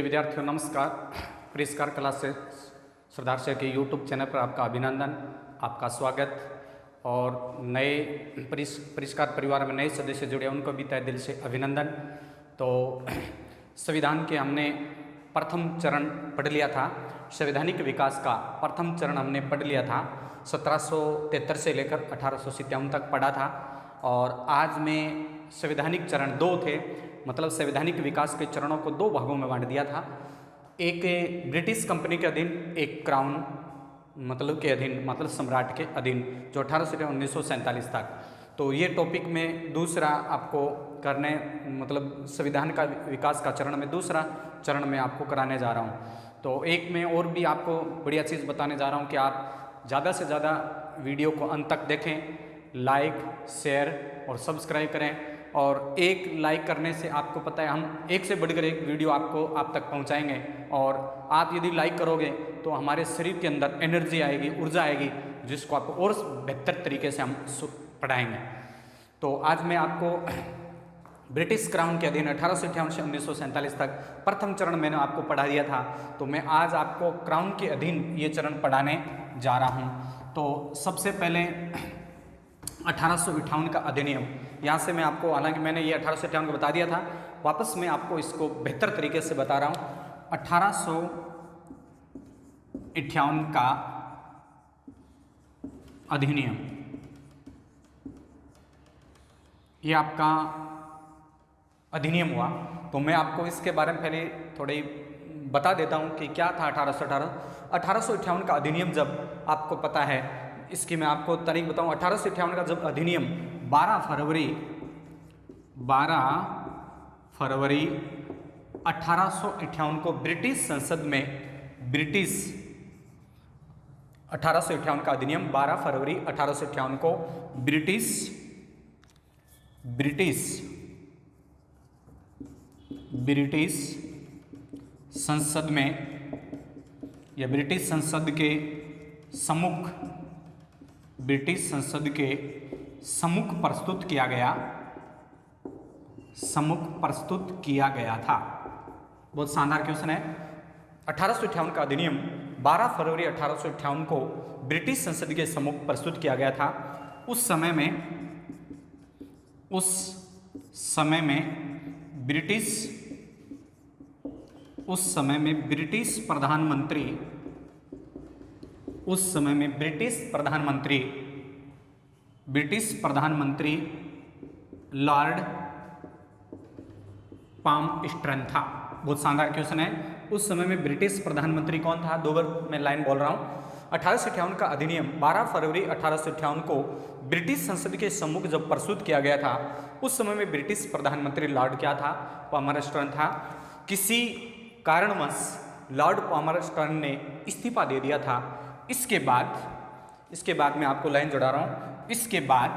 विद्यार्थियों नमस्कार। परिष्कार कला से श्रद्धार्थ के यूट्यूब चैनल पर आपका अभिनंदन, आपका स्वागत। और नए परिष्कार परिवार में नए सदस्य जुड़े उनको भी तहे दिल से अभिनंदन। तो संविधान के हमने प्रथम चरण पढ़ लिया था, संवैधानिक विकास का प्रथम चरण हमने पढ़ लिया था। 1773 से लेकर 1857 तक पढ़ा था। और आज में संवैधानिक चरण 2 थे, मतलब संवैधानिक विकास के चरणों को 2 भागों में बांट दिया था। एक ब्रिटिश कंपनी के अधीन, एक क्राउन मतलब के अधीन, मतलब सम्राट के अधीन, जो 1800 से 1947 तक। तो ये टॉपिक में दूसरा आपको करने, मतलब संविधान का विकास का चरण में दूसरा चरण में आपको कराने जा रहा हूँ। तो एक में और भी आपको बढ़िया चीज़ बताने जा रहा हूँ कि आप ज़्यादा से ज़्यादा वीडियो को अंत तक देखें, लाइक, शेयर और सब्सक्राइब करें। और एक लाइक करने से आपको पता है हम एक से बढ़कर एक वीडियो आप तक पहुंचाएंगे। और आप यदि लाइक करोगे तो हमारे शरीर के अंदर एनर्जी आएगी, ऊर्जा आएगी, जिसको आपको और बेहतर तरीके से हम पढ़ाएंगे। तो आज मैं आपको ब्रिटिश क्राउन के अधीन 1858 से 1947 तक प्रथम चरण मैंने आपको पढ़ा दिया था। तो मैं आज आपको क्राउन के अधीन ये चरण पढ़ाने जा रहा हूँ। तो सबसे पहले 1858 का अधिनियम, यहाँ से मैं आपको, हालांकि मैंने ये 1858 को बता दिया था, वापस मैं आपको इसको बेहतर तरीके से बता रहा हूँ। 1858 का अधिनियम, ये आपका अधिनियम हुआ। तो मैं आपको इसके बारे में पहले थोड़ी बता देता हूँ कि क्या था 1858 का अधिनियम। जब आपको पता है, इसकी मैं आपको तारीख बताऊं। 1858 का जब अधिनियम 12 फरवरी 1858 को ब्रिटिश संसद में, 1858 का अधिनियम 12 फरवरी 1858 को ब्रिटिश संसद में, या ब्रिटिश संसद के सम्मुख प्रस्तुत किया गया था। बहुत शानदार क्वेश्चन है। 1858 का अधिनियम 12 फरवरी 1858 को ब्रिटिश संसद के सम्मुख प्रस्तुत किया गया था। उस समय में ब्रिटिश प्रधानमंत्री लॉर्ड पाल्मस्टोन था। बहुत शानदार क्वेश्चन है। उस समय में ब्रिटिश प्रधानमंत्री कौन था? 2 बार मैं लाइन बोल रहा हूँ। 1858 का अधिनियम 12 फरवरी 1858 को ब्रिटिश संसद के सम्मुख जब प्रस्तुत किया गया था, उस समय में ब्रिटिश प्रधानमंत्री लॉर्ड क्या था? पाल्मस्टोन था। किसी कारणवश लॉर्ड पाल्मस्टोन ने इस्तीफा दे दिया था। इसके बाद मैं आपको लाइन जोड़ा रहा हूँ। इसके बाद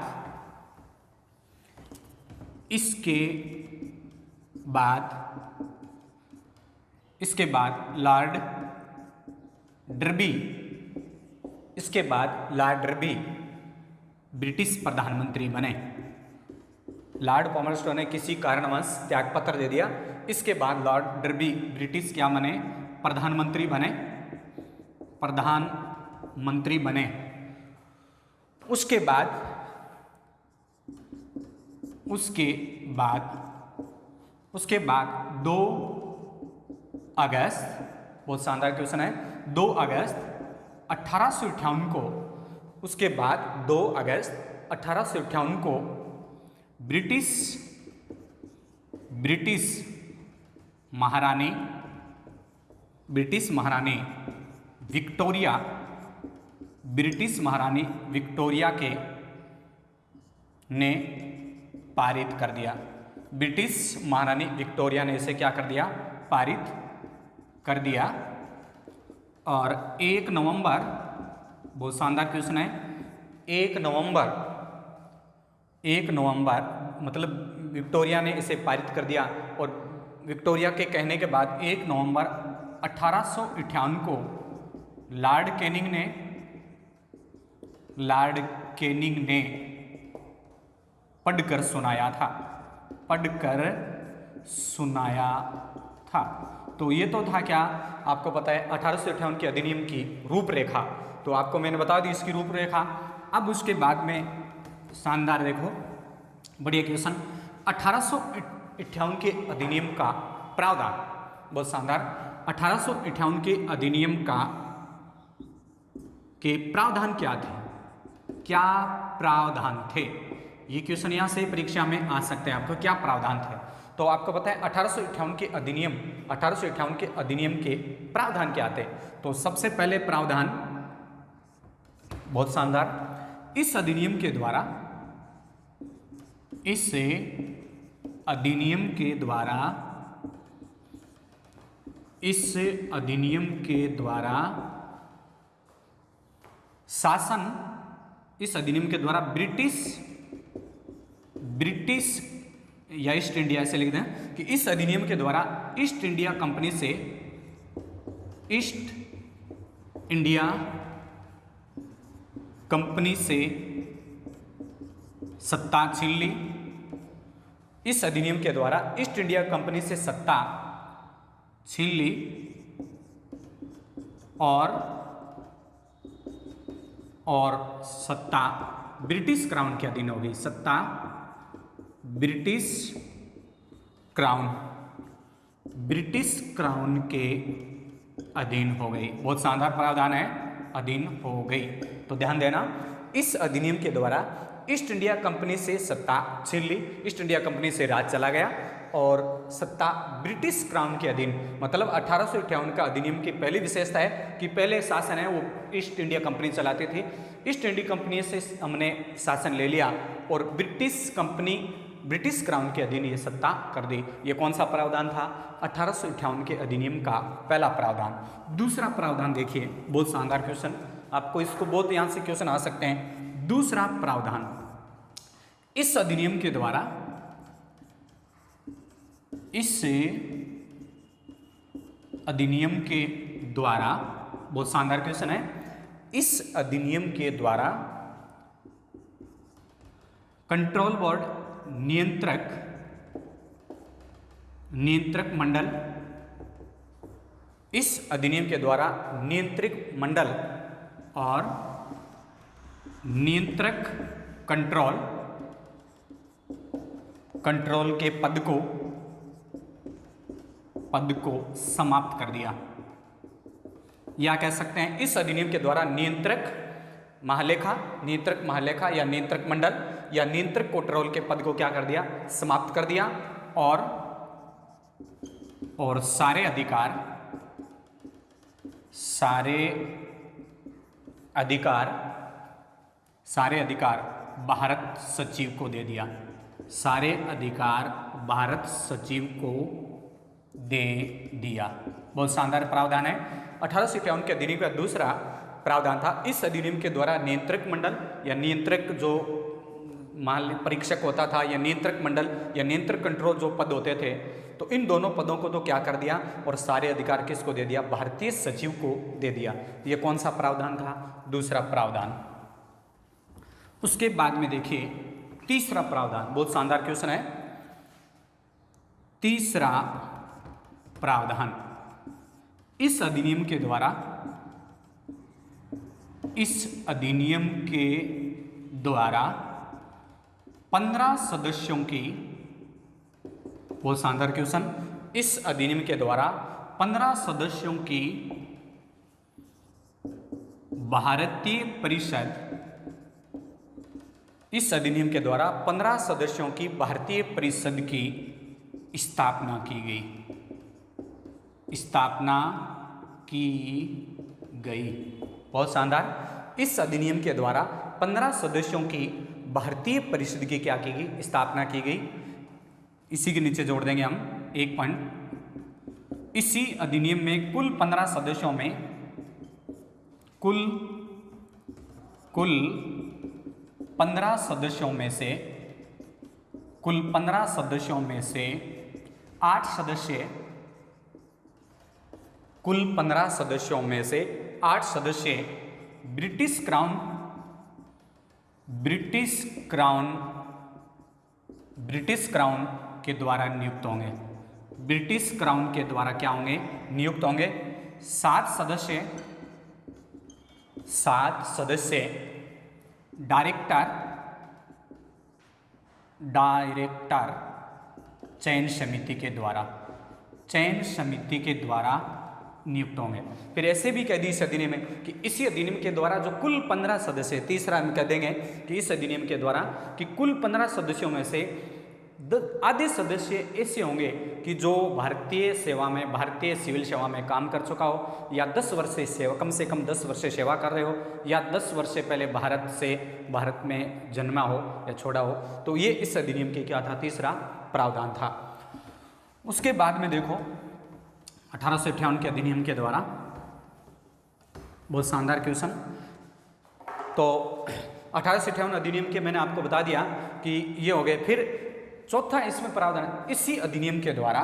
लॉर्ड डर्बी ब्रिटिश प्रधानमंत्री बने। लॉर्ड पाल्मस्टोन ने किसी कारणवश त्यागपत्र दे दिया। इसके बाद लॉर्ड डर्बी ब्रिटिश क्या बने? प्रधानमंत्री बने। उसके बाद 2 अगस्त, बहुत शानदार क्वेश्चन है, 2 अगस्त 1858 को, उसके बाद 2 अगस्त 1858 को ब्रिटिश महारानी विक्टोरिया ने पारित कर दिया। ब्रिटिश महारानी विक्टोरिया ने इसे क्या कर दिया? पारित कर दिया। और 1 नवंबर, बहुत शानदार क्वेश्चन है, 1 नवंबर मतलब विक्टोरिया ने इसे पारित कर दिया। और विक्टोरिया के कहने के बाद 1 नवंबर 1858 को लॉर्ड कैनिंग ने पढ़कर सुनाया था। तो ये तो था क्या, आपको पता है 1858 के अधिनियम की रूपरेखा, तो आपको मैंने बता दी इसकी रूपरेखा। अब उसके बाद में शानदार देखो, बढ़िया क्वेश्चन, 1858 के अधिनियम का प्रावधान, बहुत शानदार, 1858 के अधिनियम के प्रावधान क्या थे, क्या प्रावधान थे, ये क्वेश्चन यहाँ से परीक्षा में आ सकते हैं आपको, क्या प्रावधान थे। तो आपको पता है 1858 के अधिनियम, 1858 के अधिनियम के प्रावधान क्या थे। तो सबसे पहले प्रावधान, बहुत शानदार, इस अधिनियम के द्वारा, इस अधिनियम के द्वारा, इस अधिनियम के द्वारा शासन, इस अधिनियम के द्वारा ब्रिटिश या ईस्ट इंडिया, ऐसे लिख दें कि इस अधिनियम के द्वारा ईस्ट इंडिया कंपनी से, ईस्ट इंडिया कंपनी से सत्ता छीन ली। इस अधिनियम के द्वारा ईस्ट इंडिया कंपनी से सत्ता छीन ली और सत्ता ब्रिटिश क्राउन के अधीन हो गई, सत्ता ब्रिटिश क्राउन के अधीन हो गई। बहुत शानदार प्रावधान है, अधीन हो गई। तो ध्यान देना, इस अधिनियम के द्वारा ईस्ट इंडिया कंपनी से सत्ता छीन ली, ईस्ट इंडिया कंपनी से राज चला गया और सत्ता ब्रिटिश क्राउन के अधीन, मतलब 1858 का अधिनियम की पहली विशेषता है कि पहले शासन है वो ईस्ट इंडिया कंपनी चलाती थी, ईस्ट इंडिया कंपनी से हमने शासन ले लिया और ब्रिटिश क्राउन के अधीन ये सत्ता कर दी। ये कौन सा प्रावधान था, 1858 के अधिनियम का पहला प्रावधान। दूसरा प्रावधान देखिए, बहुत शानदार क्वेश्चन, आपको इसको बहुत यहाँ से क्वेश्चन आ सकते हैं। दूसरा प्रावधान, इस अधिनियम के द्वारा, इस अधिनियम के द्वारा, बहुत शानदार क्वेश्चन है, इस अधिनियम के द्वारा कंट्रोल बोर्ड, नियंत्रक मंडल, इस अधिनियम के द्वारा नियंत्रक मंडल और नियंत्रक कंट्रोल के पद को समाप्त कर दिया। या कह सकते हैं इस अधिनियम के द्वारा नियंत्रक महालेखा या नियंत्रक मंडल या नियंत्रक कंट्रोल के पद को क्या कर दिया, समाप्त कर दिया और सारे अधिकार भारत सचिव को दे दिया, सारे अधिकार भारत सचिव को दे दिया। बहुत शानदार प्रावधान है। 1851 के अधिनियम का दूसरा प्रावधान था, इस अधिनियम के द्वारा नियंत्रक मंडल या नियंत्रक जो परीक्षक होता था या नियंत्रक मंडल या नियंत्रक कंट्रोल जो पद होते थे, तो इन दोनों पदों को तो क्या कर दिया और सारे अधिकार किसको दे दिया, भारतीय सचिव को दे दिया। ये कौन सा प्रावधान था, दूसरा प्रावधान। उसके बाद में देखिए तीसरा प्रावधान, बहुत शानदार क्वेश्चन है। तीसरा प्रावधान, इस अधिनियम के द्वारा 15 सदस्यों की, बहुत शानदार क्वेश्चन, इस अधिनियम के द्वारा 15 सदस्यों की भारतीय परिषद, इस अधिनियम के द्वारा 15 सदस्यों की भारतीय परिषद की स्थापना की गई। बहुत शानदार, इस अधिनियम के द्वारा 15 सदस्यों की भारतीय परिषद की क्या की गई, स्थापना की गई। इसी के नीचे जोड़ देंगे हम एक पॉइंट, इसी अधिनियम में कुल 15 सदस्यों में कुल 15 सदस्यों में से 8 सदस्य, कुल 15 सदस्यों में से 8 सदस्य ब्रिटिश क्राउन के द्वारा नियुक्त होंगे। ब्रिटिश क्राउन के द्वारा क्या होंगे, नियुक्त होंगे। 7 सदस्य डायरेक्टर चयन समिति के द्वारा नियुक्त होंगे। फिर ऐसे भी कह दी इस अधिनियम में कि इसी अधिनियम के द्वारा जो कुल 15 सदस्य, तीसरा हम कह देंगे कि इस अधिनियम के द्वारा कि कुल 15 सदस्यों में से आधे सदस्य ऐसे होंगे कि जो भारतीय सिविल सेवा में काम कर चुका हो, या 10 वर्ष से सेवा, कम से कम 10 वर्ष से सेवा कर रहे हो, या 10 वर्ष से पहले भारत में जन्मा हो या छोड़ा हो। तो ये इस अधिनियम के क्या था, तीसरा प्रावधान था। उसके बाद में देखो 1858 के अधिनियम के द्वारा, बहुत शानदार क्वेश्चन। तो 1858 अधिनियम के मैंने आपको बता दिया कि ये हो गए। फिर चौथा इसमें प्रावधान, इसी अधिनियम के द्वारा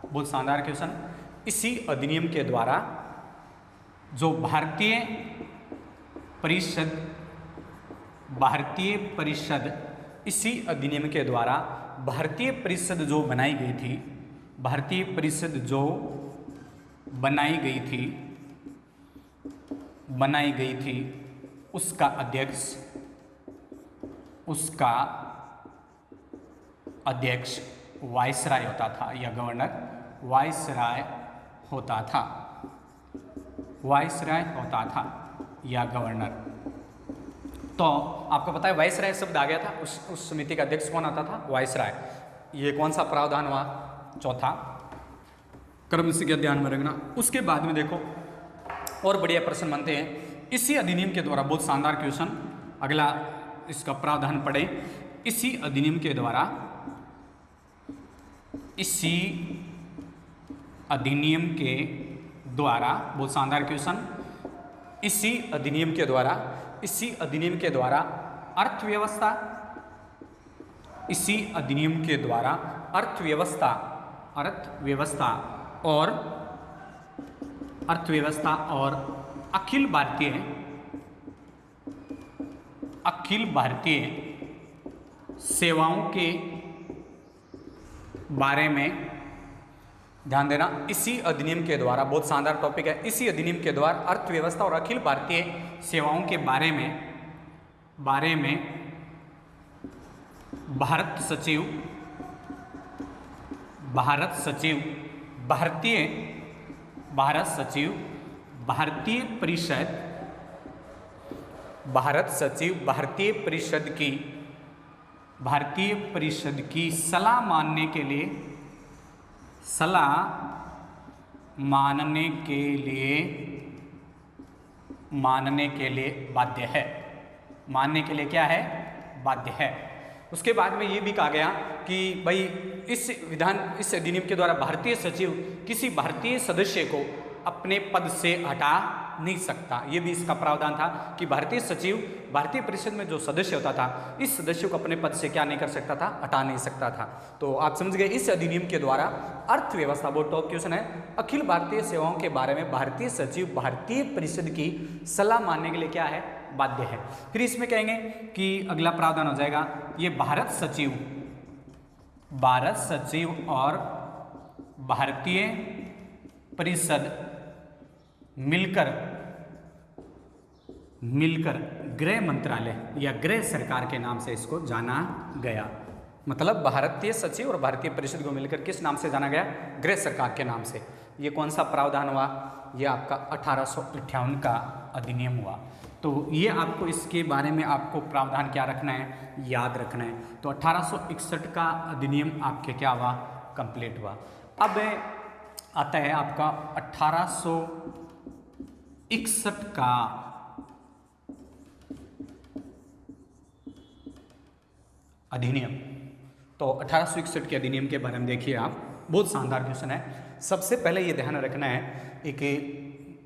बहुत शानदार क्वेश्चन, इसी अधिनियम के द्वारा जो भारतीय परिषद इसी अधिनियम के द्वारा भारतीय परिषद जो बनाई गई थी उसका अध्यक्ष वाइसराय होता था, या गवर्नर वाइसराय होता था या गवर्नर। तो आपको पता है वाइसराय शब्द आ गया था, उस समिति का अध्यक्ष कौन आता था, वाइसराय। ये कौन सा प्रावधान हुआ, चौथा। कर्म से क्या ध्यान में रखना। उसके बाद में देखो और बढ़िया प्रश्न बनते हैं इसी अधिनियम के द्वारा, बहुत शानदार क्वेश्चन। अगला इसका प्रावधान पढ़े, इसी अधिनियम के द्वारा बहुत शानदार क्वेश्चन। इसी अधिनियम के द्वारा अर्थव्यवस्था और अखिल भारतीय सेवाओं के बारे में ध्यान देना। इसी अधिनियम के द्वारा, बहुत शानदार टॉपिक है, इसी अधिनियम के द्वारा अर्थव्यवस्था और अखिल भारतीय सेवाओं के बारे में भारत सचिव भारतीय परिषद की सलाह मानने के लिए बाध्य है। मानने के लिए क्या है, बाध्य है। उसके बाद में ये भी कहा गया कि भाई इस अधिनियम के द्वारा भारतीय सचिव किसी भारतीय सदस्य को अपने पद से हटा नहीं सकता। ये भी इसका प्रावधान था कि भारतीय सचिव भारतीय परिषद में जो सदस्य होता था, इस सदस्य को अपने पद से क्या नहीं कर सकता था, हटा नहीं सकता था। तो आप समझ गए, इस अधिनियम के द्वारा अर्थव्यवस्था, बहुत टॉप क्वेश्चन है, अखिल भारतीय सेवाओं के बारे में भारतीय सचिव भारतीय परिषद की सलाह मानने के लिए क्या है, बाध्य है। फिर इसमें कहेंगे कि अगला प्रावधान हो जाएगा ये भारत सचिव और भारतीय परिषद मिलकर गृह मंत्रालय या गृह सरकार के नाम से इसको जाना गया। मतलब भारतीय सचिव और भारतीय परिषद को मिलकर किस नाम से जाना गया, गृह सरकार के नाम से। ये कौन सा प्रावधान हुआ, ये आपका 1858 का अधिनियम हुआ। तो ये आपको इसके बारे में आपको प्रावधान क्या रखना है, याद रखना है। तो 1861 का अधिनियम आपके क्या हुआ, कंप्लीट हुआ। अब आता है आपका 1861 का अधिनियम। तो 1861 के अधिनियम के बारे में देखिए आप, बहुत शानदार क्वेश्चन है। सबसे पहले ये ध्यान रखना है एक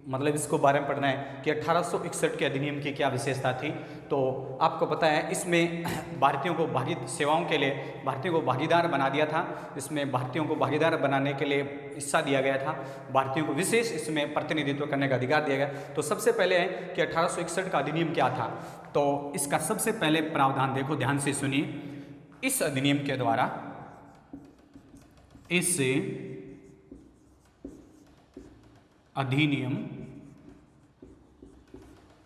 मतलब इसको बारे में पढ़ना है कि 1861 के अधिनियम की क्या विशेषता थी। तो तो आपको पता है इसमें भारतीयों को सेवाओं के लिए भारतीयों को भागीदार बना दिया था। इसमें भारतीयों को भागीदार बनाने के लिए हिस्सा दिया गया था, भारतीयों को विशेष इसमें प्रतिनिधित्व करने का अधिकार दिया गया। तो सबसे पहले है कि 1861 का अधिनियम क्या था। तो इसका सबसे पहले प्रावधान देखो, ध्यान से सुनिए। इस अधिनियम के द्वारा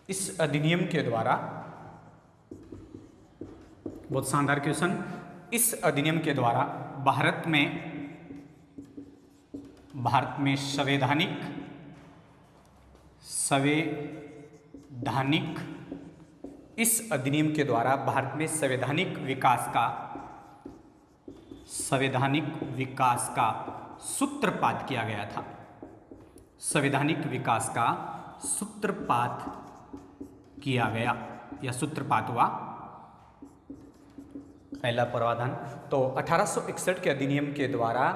इस अधिनियम के द्वारा, बहुत शानदार क्वेश्चन, इस अधिनियम के द्वारा भारत में संवैधानिक इस अधिनियम के द्वारा भारत में संवैधानिक विकास का सूत्रपात किया गया था। संवैधानिक विकास का सूत्रपात किया गया या सूत्रपात हुआ, पहला प्रावधान। तो 1861 के अधिनियम के द्वारा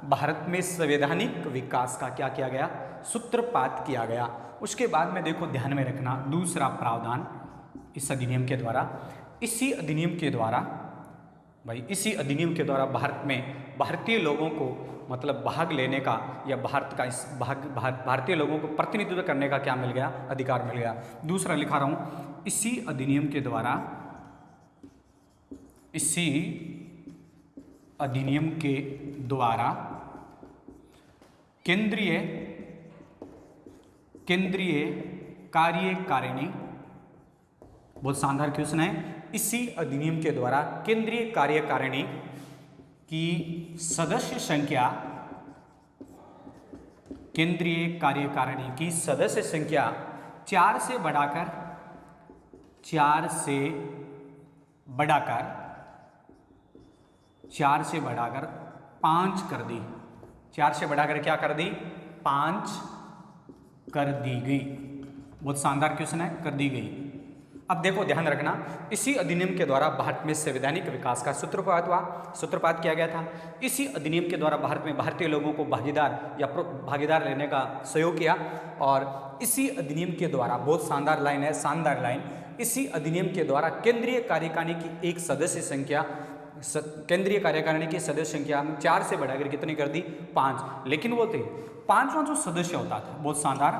भारत में संवैधानिक विकास का क्या किया गया, सूत्रपात किया गया। उसके बाद में देखो, ध्यान में रखना, दूसरा प्रावधान इस अधिनियम के द्वारा, इसी अधिनियम के द्वारा भारत में भारतीय लोगों को मतलब भाग लेने का या भारतीय लोगों को प्रतिनिधित्व करने का क्या मिल गया, अधिकार मिल गया। दूसरा लिखा रहा हूं, इसी अधिनियम के द्वारा केंद्रीय कार्यकारिणी, बहुत शानदार क्वेश्चन है। इसी अधिनियम के द्वारा केंद्रीय कार्यकारिणी की सदस्य संख्या 4 से बढ़ाकर 5 कर दी। 4 से बढ़ाकर क्या कर दी, 5 कर दी गई। बहुत शानदार क्वेश्चन है, कर दी गई। अब देखो, ध्यान रखना, इसी अधिनियम के द्वारा भारत में संवैधानिक विकास का सूत्रपात किया गया था। इसी अधिनियम के द्वारा भारत में भारतीय लोगों को भागीदार लेने का सहयोग किया। और इसी अधिनियम के द्वारा, बहुत शानदार लाइन है, शानदार लाइन, इसी अधिनियम के द्वारा केंद्रीय कार्यकारिणी की सदस्य संख्या 4 से बढ़ाकर कितनी कर दी, 5। लेकिन वो थे 5वां जो सदस्य होता था, बहुत शानदार,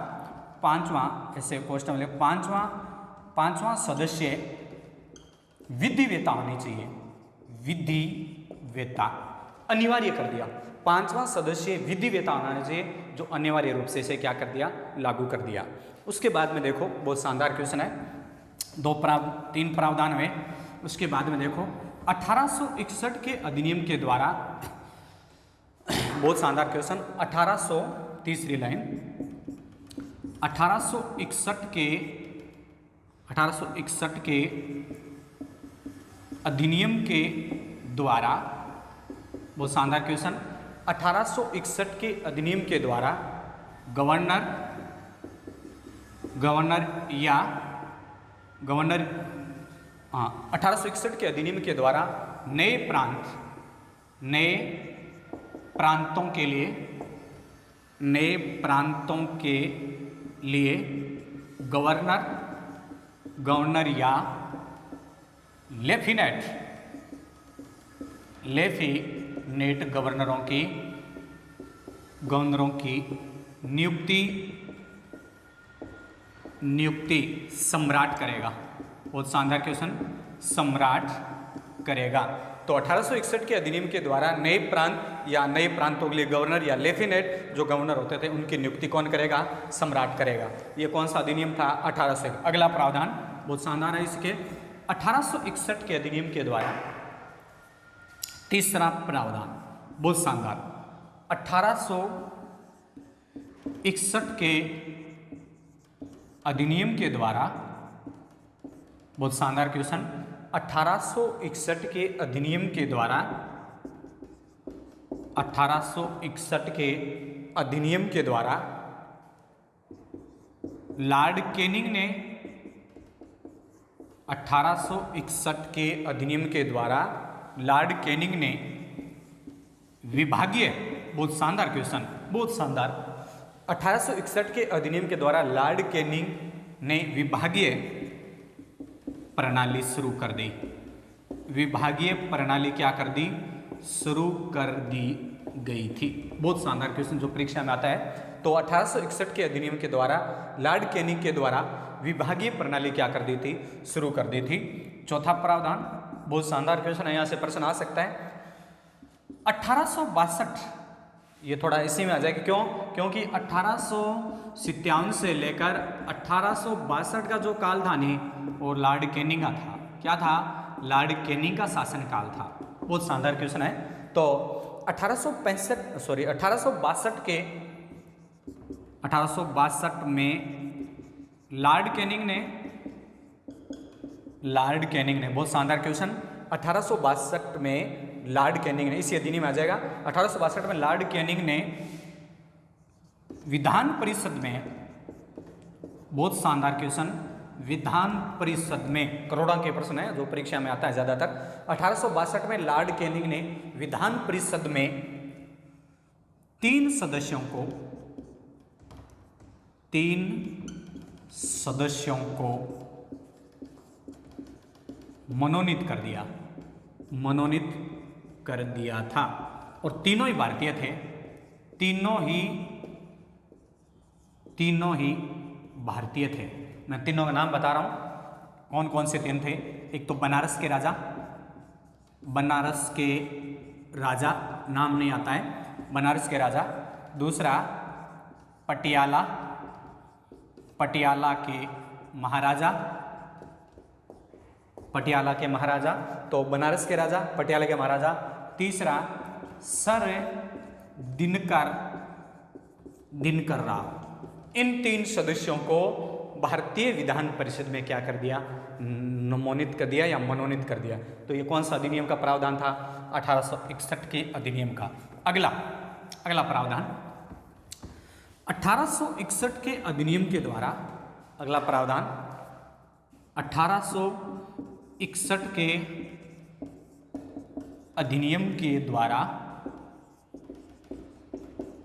5वां, ऐसे क्वेश्चन में 5वां सदस्य विधिवेता होनी चाहिए, विधिवेता अनिवार्य कर दिया। 5वां सदस्य विधिवेता होना चाहिए, जो अनिवार्य रूप से इसे क्या कर दिया, लागू कर दिया। उसके बाद में देखो, बहुत शानदार क्वेश्चन है, 3 प्रावधान में। उसके बाद में देखो, 1861 के अधिनियम के द्वारा, बहुत शानदार क्वेश्चन, 1861 के अधिनियम के द्वारा, बहुत शानदार क्वेश्चन, 1861 के अधिनियम के द्वारा गवर्नर 1861 के अधिनियम के द्वारा नए प्रांतों के लिए गवर्नर या लेफ्टिनेंट गवर्नरों की नियुक्ति सम्राट करेगा। बहुत शानदार क्वेश्चन, सम्राट करेगा। तो 1861 के अधिनियम के द्वारा नए प्रांतों के लिए गवर्नर या लेफ्टिनेंट जो गवर्नर होते थे, उनकी नियुक्ति कौन करेगा, सम्राट करेगा। ये कौन सा अधिनियम था, 1800। अगला प्रावधान बहुत शानदार है इसके, 1861 के अधिनियम के द्वारा, तीसरा प्रावधान बहुत शानदार, 1861 के अधिनियम के द्वारा, बहुत शानदार क्वेश्चन, 1861 के अधिनियम के द्वारा, 1861 के अधिनियम के द्वारा लॉर्ड कैनिंग ने 1861 के अधिनियम के द्वारा लॉर्ड कैनिंग ने विभागीय, बहुत शानदार क्वेश्चन, बहुत शानदार, 1861 के अधिनियम के द्वारा लॉर्ड कैनिंग ने प्रणाली शुरू कर दी। विभागीय प्रणाली क्या कर दी? शुरू कर दी गई थी। बहुत शानदार क्वेश्चन जो परीक्षा में आता है। तो 1861 के अधिनियम के द्वारा लॉर्ड कैनिंग के द्वारा विभागीय प्रणाली क्या कर दी थी? शुरू कर दी थी। चौथा प्रावधान, बहुत शानदार क्वेश्चन है, यहाँ से प्रश्न आ सकता है। 1862, ये थोड़ा इसी में आ जाएगा, क्यों? क्योंकि 1857 से लेकर 1862 का जो काल था नहीं, वो लॉर्ड कैनिंग का था। क्या था? लॉर्ड कैनिंग का शासन काल था। बहुत शानदार क्वेश्चन है। तो 1862 में लॉर्ड कैनिंग ने बहुत शानदार क्वेश्चन, 1862 में लॉर्ड कैनिंग ने, इसी अधिनियम में आ जाएगा, 1862 में लॉर्ड कैनिंग ने विधान परिषद में, बहुत शानदार क्वेश्चन, विधान परिषद में, करोड़ों के प्रश्न है जो परीक्षा में आता है ज्यादातर। 1862 में लॉर्ड कैनिंग ने विधान परिषद में 3 सदस्यों को मनोनीत कर दिया था, और तीनों ही भारतीय थे। तीनों ही भारतीय थे। मैं तीनों का नाम बता रहा हूं, कौन कौन से 3 थे। एक तो बनारस के राजा, नाम नहीं आता है, बनारस के राजा। दूसरा पटियाला के महाराजा, तो बनारस के राजा, पटियाला के महाराजा। तीसरा सर दिनकर राव। इन 3 सदस्यों को भारतीय विधान परिषद में क्या कर दिया? मनोनीत कर दिया या मनोनीत कर दिया। तो ये कौन सा अधिनियम का प्रावधान था? 1861 के अधिनियम का। अगला प्रावधान 1861 के अधिनियम के द्वारा, अगला प्रावधान 1861 के अधिनियम के द्वारा,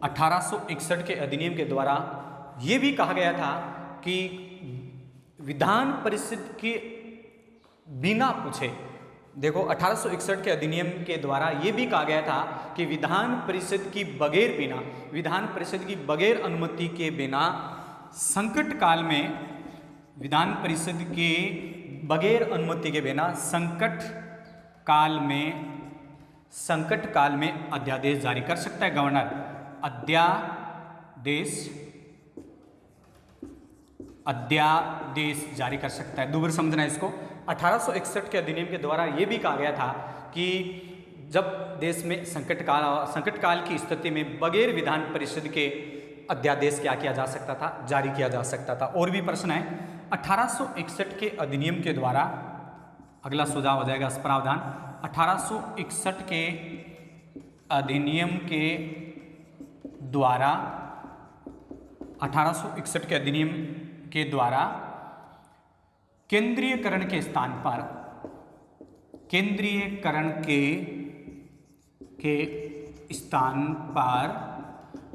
1861 के अधिनियम के द्वारा ये भी कहा गया था कि विधान परिषद के बिना पूछे, देखो 1861 के अधिनियम के द्वारा ये भी कहा गया था कि विधान परिषद की बगैर अनुमति के बिना संकट काल में, विधान परिषद के बगैर अनुमति के बिना संकट काल में अध्यादेश जारी कर सकता है गवर्नर। अध्यादेश जारी कर सकता है। दूर समझना इसको। 1861 के अधिनियम के द्वारा यह भी कहा गया था कि जब देश में संकट काल की स्थिति में बगैर विधान परिषद के अध्यादेश क्या किया जा सकता था? जारी किया जा सकता था। और भी प्रश्न है। 1861 के अधिनियम के द्वारा, अगला सुझाव हो जाएगा प्रावधान, 1861 के अधिनियम के द्वारा, 1861 के अधिनियम के द्वारा केंद्रीयकरण के स्थान पर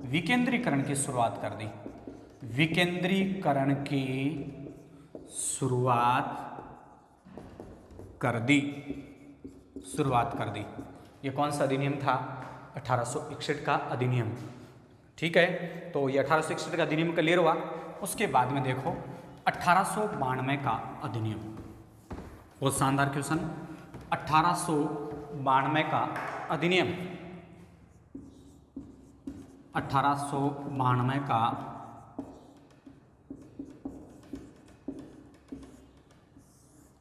विकेंद्रीकरण की शुरुआत कर दी। विकेंद्रीकरण की शुरुआत कर दी। ये कौन सा अधिनियम था? 1861 का अधिनियम। ठीक है, तो ये 1861 का अधिनियम क्लियर हुआ। उसके बाद में देखो 1892 का अधिनियम, बहुत शानदार क्वेश्चन। 1892 का अधिनियम, 1892 का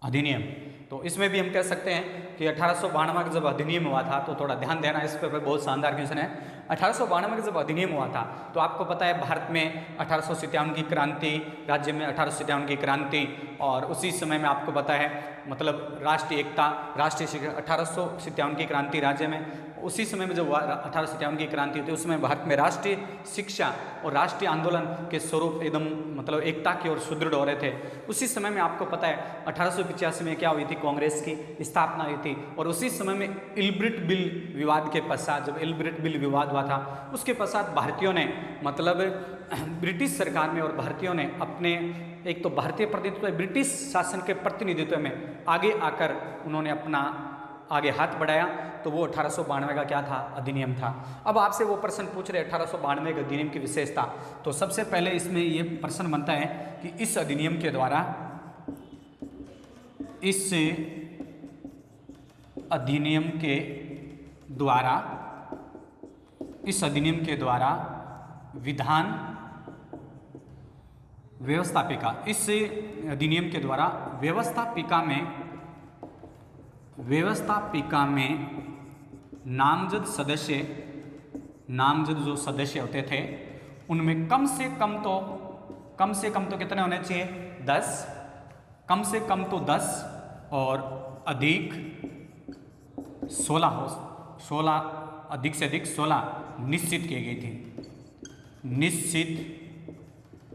अधिनियम। तो इसमें भी हम कह सकते हैं कि 1892 का जब अधिनियम हुआ था, तो थोड़ा ध्यान देना इस पर, बहुत शानदार क्वेश्चन है। 1892 का जब अधिनियम हुआ था, तो आपको पता है भारत में 1857 की क्रांति, राज्य में 1857 की क्रांति, और उसी समय में आपको पता है मतलब राष्ट्रीय एकता, राष्ट्रीय शिक्षा, 1857 की क्रांति राज्य में, उसी समय में जब 1857 की क्रांति होती है, उसमें भारत में राष्ट्रीय शिक्षा और राष्ट्रीय आंदोलन के स्वरूप एकदम मतलब एकता की ओर सुदृढ़ हो रहे थे। उसी समय में आपको पता है 1885 में क्या हुई थी, कांग्रेस की स्थापना हुई थी। और उसी समय में इल्ब्रिट बिल विवाद के पश्चात, जब इल्ब्रिट बिल विवाद हुआ था, उसके पश्चात भारतीयों ने मतलब ब्रिटिश सरकार में और भारतीयों ने अपने एक तो भारतीय प्रतिनिधित्व ब्रिटिश शासन के प्रतिनिधित्व में आगे आकर उन्होंने अपना आगे हाथ बढ़ाया। तो वो 1892 का क्या था, अधिनियम था। अब आपसे वो प्रश्न पूछ रहे 1892 के अधिनियम की विशेषता। तो सबसे पहले इसमें ये प्रश्न बनता है कि इस अधिनियम के द्वारा विधान व्यवस्थापिका, इस अधिनियम के द्वारा व्यवस्थापिका में नामजद जो सदस्य होते थे उनमें कम से कम तो कितने होने चाहिए, 10, कम से कम तो 10 और अधिक 16 अधिक से अधिक 16 निश्चित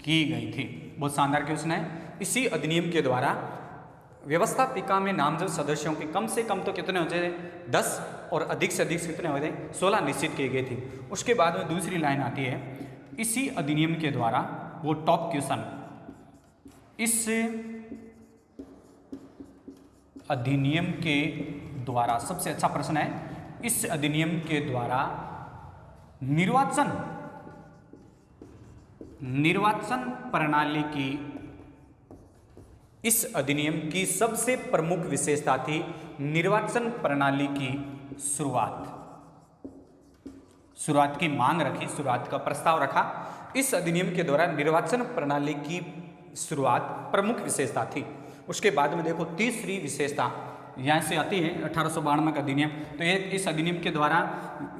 की गई थी। बहुत शानदार क्वेश्चन है। इसी अधिनियम के द्वारा व्यवस्थापिका में नामजद सदस्यों की कम से कम तो कितने होते थे, 10 और अधिक से अधिक कितने होते थे, 16 निश्चित की गई थी। उसके बाद में दूसरी लाइन आती है, इसी अधिनियम के द्वारा, वो टॉप क्वेश्चन, इस अधिनियम के द्वारा सबसे अच्छा प्रश्न है, इस अधिनियम के द्वारा निर्वाचन प्रणाली की, इस अधिनियम की सबसे प्रमुख विशेषता थी निर्वाचन प्रणाली की शुरुआत की मांग रखी, शुरुआत का प्रस्ताव रखा। इस अधिनियम के द्वारा निर्वाचन प्रणाली की शुरुआत प्रमुख विशेषता थी। उसके बाद में देखो तीसरी विशेषता यहाँ से आती है 1892 का अधिनियम। तो ये इस अधिनियम के द्वारा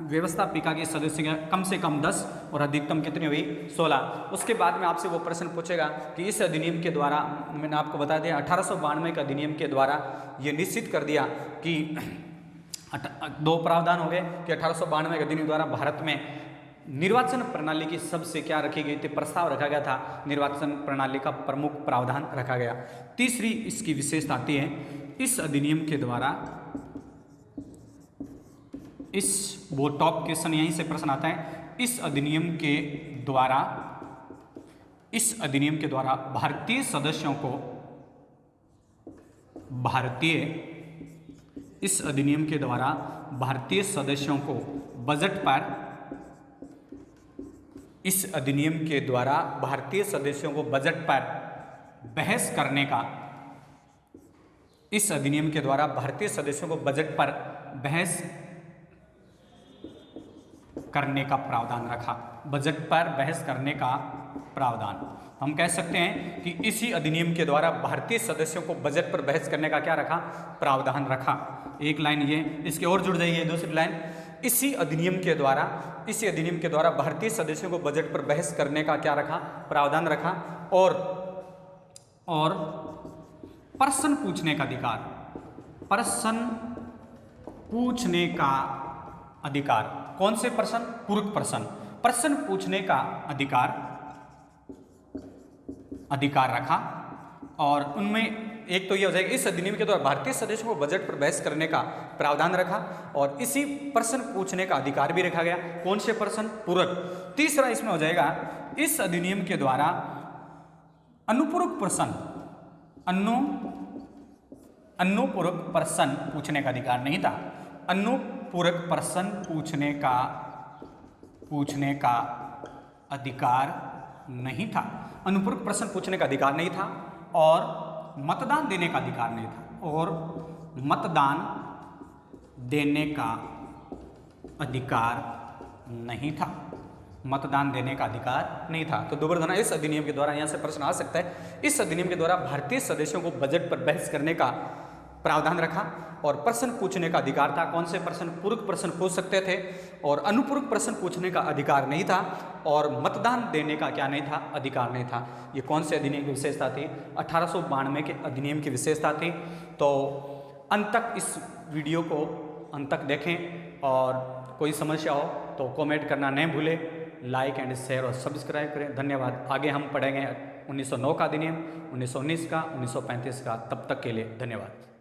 व्यवस्थापिका के सदस्य कम से कम 10 और अधिकतम कितनी हुई, 16। उसके बाद में आपसे वो प्रश्न पूछेगा कि इस अधिनियम के द्वारा, मैंने आपको बता दिया 1892 का अधिनियम के द्वारा ये निश्चित कर दिया कि 2 प्रावधान हो गए कि 1892 के अधिनियम द्वारा भारत में निर्वाचन प्रणाली की सबसे क्या रखी गई थी, प्रस्ताव रखा गया था, निर्वाचन प्रणाली का प्रमुख प्रावधान रखा गया। तीसरी इसकी विशेषता आती है, इस अधिनियम के द्वारा, वो टॉप क्वेश्चन यहीं से प्रश्न आता है, इस अधिनियम के द्वारा भारतीय सदस्यों को बजट पर, इस अधिनियम के द्वारा भारतीय सदस्यों को बजट पर बहस करने का, इस अधिनियम के द्वारा भारतीय सदस्यों को बजट पर बहस करने का प्रावधान रखा, बजट पर बहस करने का प्रावधान। हम कह सकते हैं कि इसी अधिनियम के द्वारा भारतीय सदस्यों को बजट पर बहस करने का क्या रखा, प्रावधान रखा। एक लाइन ये, इसके और जुड़ जाइए दूसरी लाइन, इसी अधिनियम के द्वारा भारतीय सदस्यों को बजट पर बहस करने का क्या रखा, प्रावधान रखा। और प्रश्न पूछने का अधिकार, कौन से प्रश्न, पूरक प्रश्न पूछने का अधिकार रखा। और उनमें एक तो ये हो जाएगा, इस अधिनियम के द्वारा भारतीय सदस्यों को बजट पर बहस करने का प्रावधान रखा और इसी प्रश्न पूछने का अधिकार भी रखा गया। कौन से प्रश्न, पूरक। तीसरा इसमें हो जाएगा, इस अधिनियम के द्वारा अनुपूरक प्रश्न पूछने का अधिकार नहीं था, अनुपूरक प्रश्न पूछने का अधिकार नहीं था, अनुपूरक प्रश्न पूछने का अधिकार नहीं था। और मतदान देने का अधिकार नहीं था, मतदान देने का अधिकार नहीं था। तो दुर्योधन, इस अधिनियम के द्वारा यहाँ से प्रश्न आ सकता है, इस अधिनियम के द्वारा भारतीय सदस्यों को बजट पर बहस करने का प्रावधान रखा और प्रश्न पूछने का अधिकार था। कौन से प्रश्न, पूरक प्रश्न पूछ सकते थे और अनुपूरक प्रश्न पूछने का अधिकार नहीं था और मतदान देने का क्या नहीं था, अधिकार नहीं था। ये कौन से अधिनियम की विशेषता थी, 1892 के अधिनियम की विशेषता थी। तो अंत तक इस वीडियो को अंत तक देखें और कोई समस्या हो तो कमेंट करना नहीं भूलें, लाइक एंड शेयर और सब्सक्राइब करें। धन्यवाद। आगे हम पढ़ेंगे 1909 का अधिनियम, 1919 का, 1935 का। तब तक के लिए धन्यवाद।